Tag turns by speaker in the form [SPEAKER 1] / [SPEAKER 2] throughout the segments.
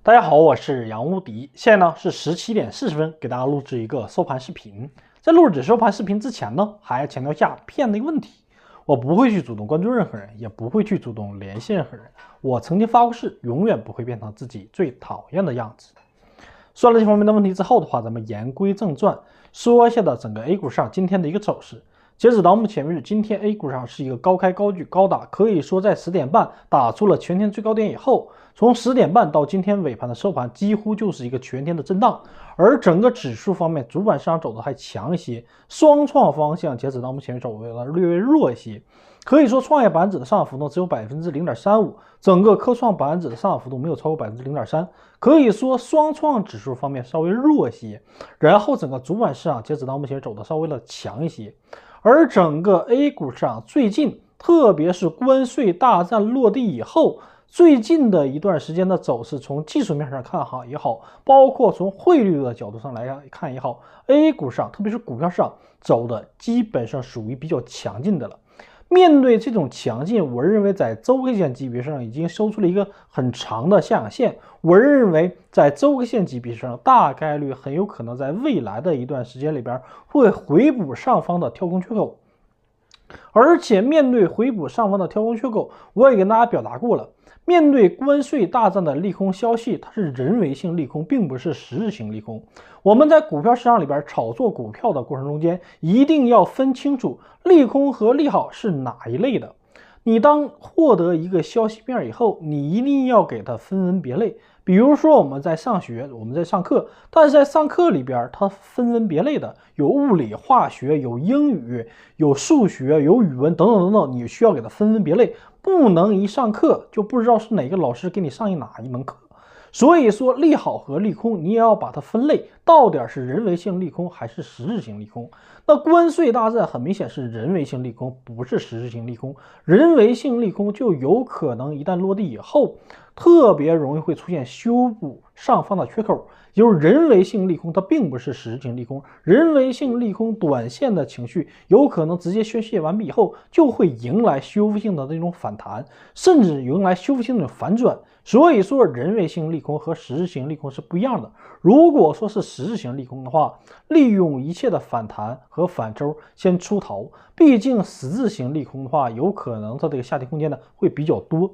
[SPEAKER 1] 大家好，我是杨无敌。现在呢是17点40分，给大家录制一个收盘视频。在录制收盘视频之前呢，还要强调一下骗的一个问题。我不会去主动关注任何人，也不会去主动联系任何人。我曾经发过誓，永远不会变成自己最讨厌的样子。说了这方面的问题之后的话，咱们言归正传，说一下整个 A 股上今天的一个走势。截止到目前为止，今天 A 股上是一个高开高举高打，可以说在10点半打出了全天最高点以后，从10点半到今天尾盘的收盘，几乎就是一个全天的震荡。而整个指数方面，主板市场走的还强一些，双创方向截止到目前为止走的略微弱一些。可以说，创业板指的上涨幅度只有 0.35%， 整个科创板指的上涨幅度没有超过 0.3%， 可以说双创指数方面稍微弱一些。然后整个主板市场截止到目前走的稍微的强一些。而整个 A 股上最近，特别是关税大战落地以后，最近的一段时间的走势，从技术面上看好也好，包括从汇率的角度上来看也好， A 股上特别是股票市场走的基本上属于比较强劲的了。面对这种强劲，我认为在周 K 线级别上已经收出了一个很长的下影线。我认为在周 K 线级别上，大概率很有可能在未来的一段时间里边会回补上方的跳空缺口。而且面对回补上方的跳空缺口，我也跟大家表达过了，面对关税大战的利空消息，它是人为性利空，并不是实质性利空。我们在股票市场里边炒作股票的过程中间，一定要分清楚利空和利好是哪一类的。你当获得一个消息面以后，你一定要给它分门别类。比如说我们在上学，我们在上课，但是在上课里边它分门别类的，有物理、化学，有英语，有数学，有语文等等等等，你需要给它分门别类，不能一上课就不知道是哪个老师给你上哪一门课。所以说利好和利空你也要把它分类，到底是人为性利空还是实质性利空。那关税大战很明显是人为性利空，不是实质性利空。人为性利空就有可能一旦落地以后，特别容易会出现修补上方的缺口。就是人为性利空它并不是实质性利空，人为性利空短线的情绪有可能直接宣泄完毕以后，就会迎来修复性的这种反弹，甚至迎来修复性的反转。所以说人为性利空和实质性利空是不一样的。如果说是实质性利空的话，利用一切的反弹和反周先出逃，毕竟实质性利空的话，有可能它这个下跌空间呢会比较多。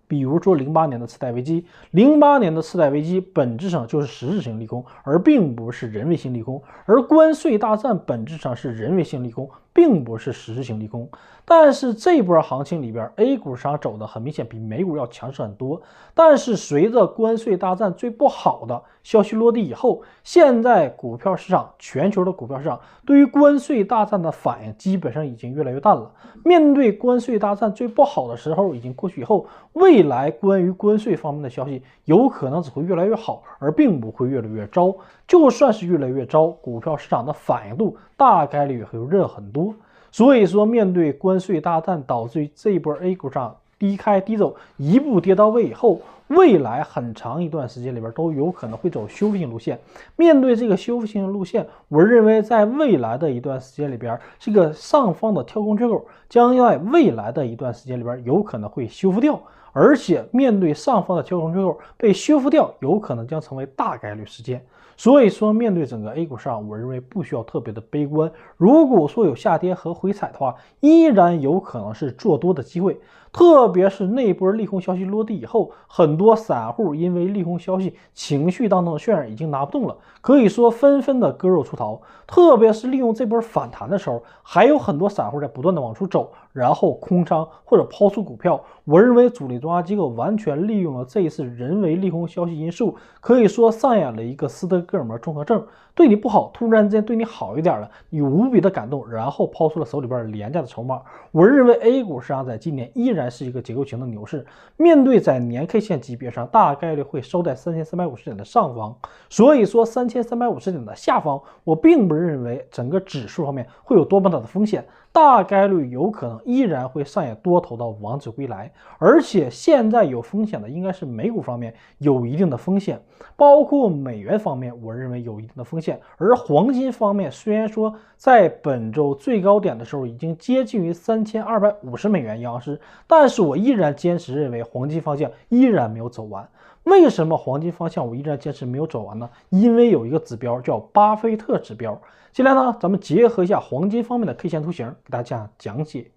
[SPEAKER 1] 比如说08年的次贷危机，08年的次贷危机本质上就是实质性利空，而并不是人为性利空。而关税大战本质上是人为性利空，并不是实质性利空。但是这波行情里边 ，A 股上走的很明显比美股要强势很多。但是随着关税大战最不好的消息落地以后，现在股票市场，全球的股票市场对于关税大战的反应基本上已经越来越淡了。面对关税大战最不好的时候已经过去以后，未来关于关税方面的消息有可能只会越来越好，而并不会越来越糟。就算是越来越糟，股票市场的反应度大概率会热很多。所以说，面对关税大战导致这一波 A 股上低开低走，一步跌到位以后，未来很长一段时间里边都有可能会走修复性路线。面对这个修复性路线，我认为在未来的一段时间里边，这个上方的跳空缺口将在未来的一段时间里边有可能会修复掉。而且面对上方的跳空缺口被修复掉，有可能将成为大概率事件。所以说，面对整个 A 股上，我认为不需要特别的悲观。如果说有下跌和回踩的话，依然有可能是做多的机会。特别是那波利空消息落地以后，很多散户因为利空消息情绪当中的渲染已经拿不动了，可以说纷纷的割肉出逃。特别是利用这波反弹的时候，还有很多散户在不断的往出走，然后空仓或者抛出股票。我认为主力重压机构完全利用了这一次人为利空消息因素，可以说上演了一个斯德哥尔摩综合症。对你不好，突然之间对你好一点了，你无比的感动，然后抛出了手里边廉价的筹码。我认为 A 股市场在今年依然是一个结构型的牛市，面对在年 K 线级别上大概率会收在3350点的上方，所以说3350点的下方，我并不认为整个指数方面会有多么大的风险，大概率有可能依然会上演多头的王者归来。而且现在有风险的应该是美股方面有一定的风险，包括美元方面我认为有一定的风险。而黄金方面虽然说在本周最高点的时候已经接近于3250美元一盎司，但是我依然坚持认为黄金方向依然没有走完。为什么黄金方向我依然坚持没有走完呢？因为有一个指标叫巴菲特指标。接下来呢，咱们结合一下黄金方面的 K 线图形，给大家讲解。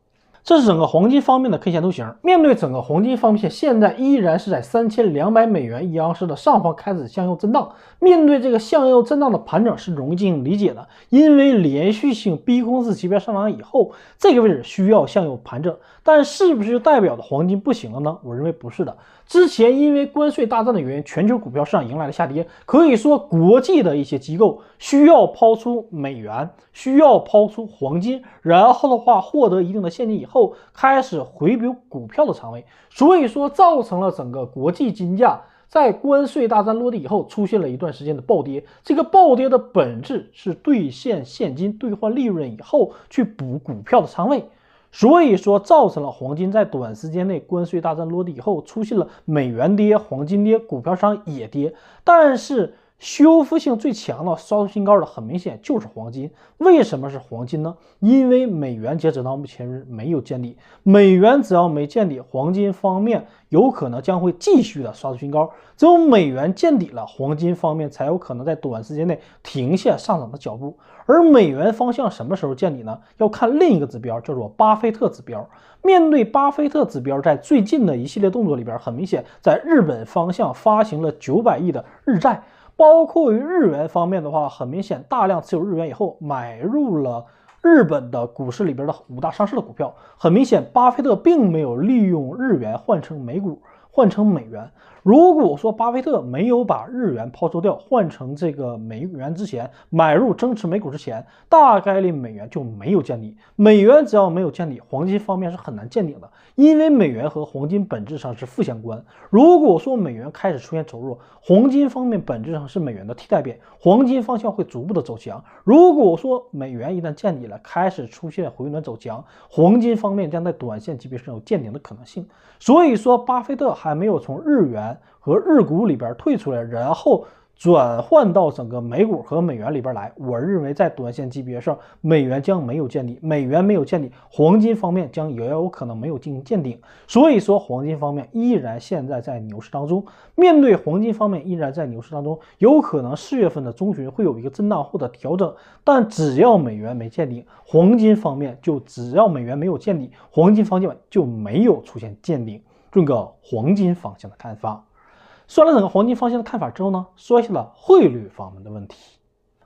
[SPEAKER 1] 这是整个黄金方面的 K 线图形。面对整个黄金方面线，现在依然是在3200美元一盎司的上方开始向右震荡。面对这个向右震荡的盘整是容易进行理解的，因为连续性逼空式级别上涨以后，这个位置需要向右盘整。但是不是就代表的黄金不行了呢？我认为不是的。之前因为关税大战的原因，全球股票市场迎来了下跌，可以说国际的一些机构需要抛出美元，需要抛出黄金，然后的话获得一定的现金以后，开始回补股票的仓位，所以说造成了整个国际金价在关税大战落地以后出现了一段时间的暴跌。这个暴跌的本质是兑现现金兑换利润以后去补股票的仓位。所以说造成了黄金在短时间内关税大战落地以后出现了美元跌、黄金跌，股票市场也跌。但是修复性最强的刷出新高的很明显就是黄金。为什么是黄金呢？因为美元截止到目前日没有见底，美元只要没见底，黄金方面有可能将会继续的刷出新高。只有美元见底了，黄金方面才有可能在短时间内停下上涨的脚步。而美元方向什么时候见底呢？要看另一个指标，叫做巴菲特指标。面对巴菲特指标，在最近的一系列动作里边，很明显，在日本方向发行了900亿的日债，包括于日元方面的话，很明显大量持有日元以后，买入了日本的股市里边的5大上市的股票。很明显，巴菲特并没有利用日元换成美股，换成美元。如果说巴菲特没有把日元抛售掉，换成这个美元之前，买入增持美股之前，大概率美元就没有见底。美元只要没有见底，黄金方面是很难见顶的，因为美元和黄金本质上是负相关。如果说美元开始出现走弱，黄金方面本质上是美元的替代品，黄金方向会逐步的走强。如果说美元一旦见底了，开始出现回暖走强，黄金方面将在短线级别上有见顶的可能性。所以说，巴菲特还没有从日元和日股里边退出来，然后转换到整个美股和美元里边来。我认为在短线级别上，美元将没有见底，美元没有见底，黄金方面将也有可能没有进行见顶。所以说，黄金方面依然现在在牛市当中。面对黄金方面依然在牛市当中，有可能4月份的中旬会有一个震荡后的调整，但只要美元没见底，黄金方面只要美元没有见底，黄金方面就没有出现见顶。这个黄金方向的看法。说了整个黄金方向的看法之后呢，说一下了汇率方面的问题。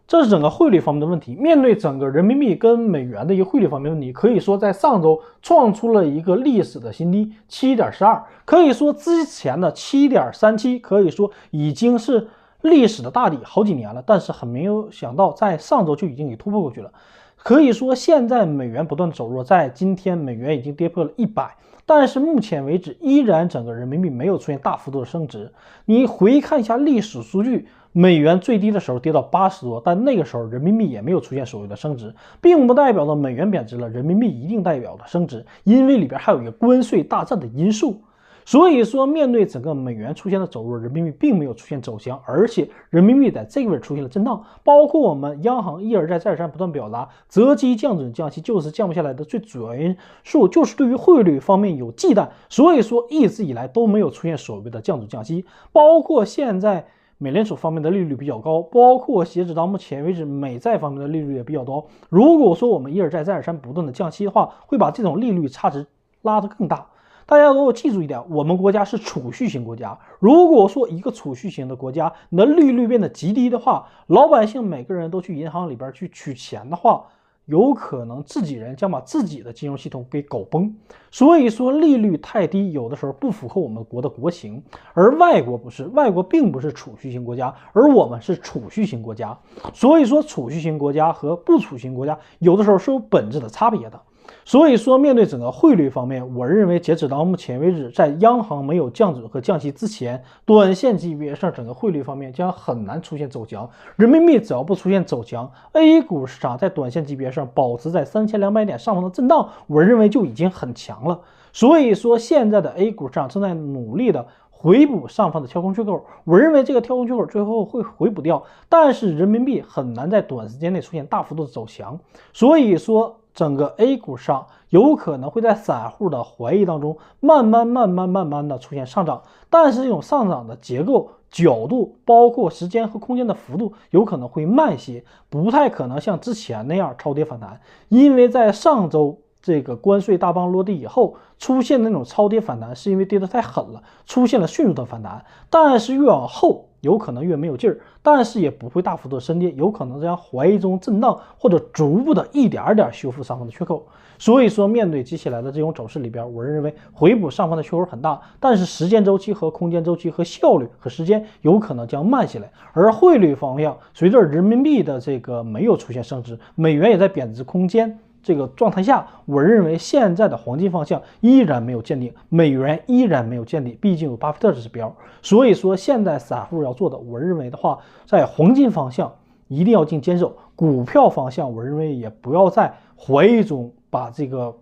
[SPEAKER 1] 这是整个汇率方面的问题。面对整个人民币跟美元的一个汇率方面的问题，可以说在上周创出了一个历史的新低 7.12， 可以说之前的 7.37 可以说已经是历史的大底好几年了，但是很没有想到在上周就已经给突破过去了。可以说现在美元不断走弱，在今天美元已经跌破了100，但是目前为止依然整个人民币没有出现大幅度的升值。你回看一下历史数据，美元最低的时候跌到80多，但那个时候人民币也没有出现所谓的升值，并不代表了美元贬值了，人民币一定代表了升值，因为里边还有一个关税大战的因素。所以说，面对整个美元出现的走弱，人民币并没有出现走强，而且人民币在这个位置出现了震荡。包括我们央行一而再再而三不断表达，择机降准降息就是降不下来的最主要因素，就是对于汇率方面有忌惮。所以说，一直以来都没有出现所谓的降准降息。包括现在美联储方面的利率比较高，包括截止到目前为止美债方面的利率也比较高。如果说我们一而再再而三不断的降息的话，会把这种利率差值拉得更大。大家都要记住一点，我们国家是储蓄型国家。如果说一个储蓄型的国家，你的利率变得极低的话，老百姓每个人都去银行里边去取钱的话，有可能自己人将把自己的金融系统给搞崩。所以说利率太低，有的时候不符合我们国的国情，而外国不是，外国并不是储蓄型国家，而我们是储蓄型国家。所以说储蓄型国家和不储蓄型国家有的时候是有本质的差别的。所以说，面对整个汇率方面，我认为截止到目前为止，在央行没有降准和降息之前，短线级别上整个汇率方面将很难出现走强。人民币只要不出现走强 ，A 股市场在短线级别上保持在3200点上方的震荡，我认为就已经很强了。所以说，现在的 A 股市场正在努力的回补上方的跳空缺口，我认为这个跳空缺口最后会回补掉，但是人民币很难在短时间内出现大幅度的走强。所以说，整个 A 股上有可能会在散户的怀疑当中慢慢的出现上涨，但是这种上涨的结构、角度，包括时间和空间的幅度有可能会慢些，不太可能像之前那样超跌反弹，因为在上周这个关税大棒落地以后，出现那种超跌反弹，是因为跌得太狠了，出现了迅速的反弹。但是越往后，有可能越没有劲儿，但是也不会大幅度深跌，有可能这样怀疑中震荡，或者逐步的一点点修复上方的缺口。所以说，面对接下来的这种走势里边，我认为回补上方的缺口很大，但是时间周期和空间周期和效率和时间有可能将慢下来。而汇率方向，随着人民币的这个没有出现升值，美元也在贬值空间这个状态下，我认为现在的黄金方向依然没有见顶，美元依然没有见底，毕竟有巴菲特指标。所以说，现在散户要做的，我认为的话，在黄金方向一定要进坚守，股票方向我认为也不要在怀疑中把这个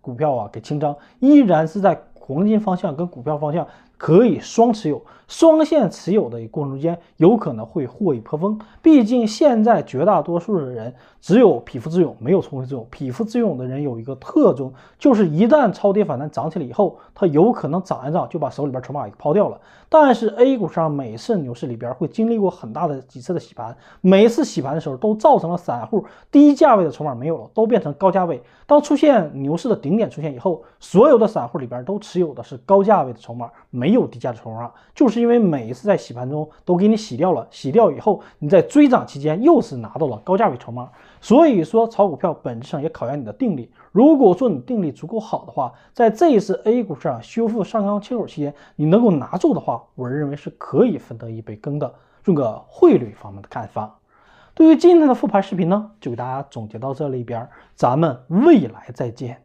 [SPEAKER 1] 股票给清仓，依然是在黄金方向跟股票方向可以双持有、双线持有的过程中间，有可能会获益颇丰。毕竟现在绝大多数的人只有匹夫之勇，没有冲锋之勇。匹夫之勇的人有一个特征，就是一旦超跌反弹涨起来以后，他有可能涨一涨就把手里边筹码给抛掉了。但是 A 股上每次牛市里边会经历过很大的几次的洗盘，每一次洗盘的时候都造成了散户低价位的筹码没有了，都变成高价位。当出现牛市的顶点出现以后，所有的散户里边都持有的是高价位的筹码，没有低价的筹码，就是因为每一次在洗盘中都给你洗掉了，洗掉以后你在追涨期间又是拿到了高价位筹码。所以说炒股票本质上也考验你的定力，如果说你定力足够好的话，在这一次 A 股上修复上方缺口期间，你能够拿住的话，我认为是可以分得一杯羹的。这个汇率方面的看法，对于今天的复盘视频呢，就给大家总结到这里边，咱们未来再见。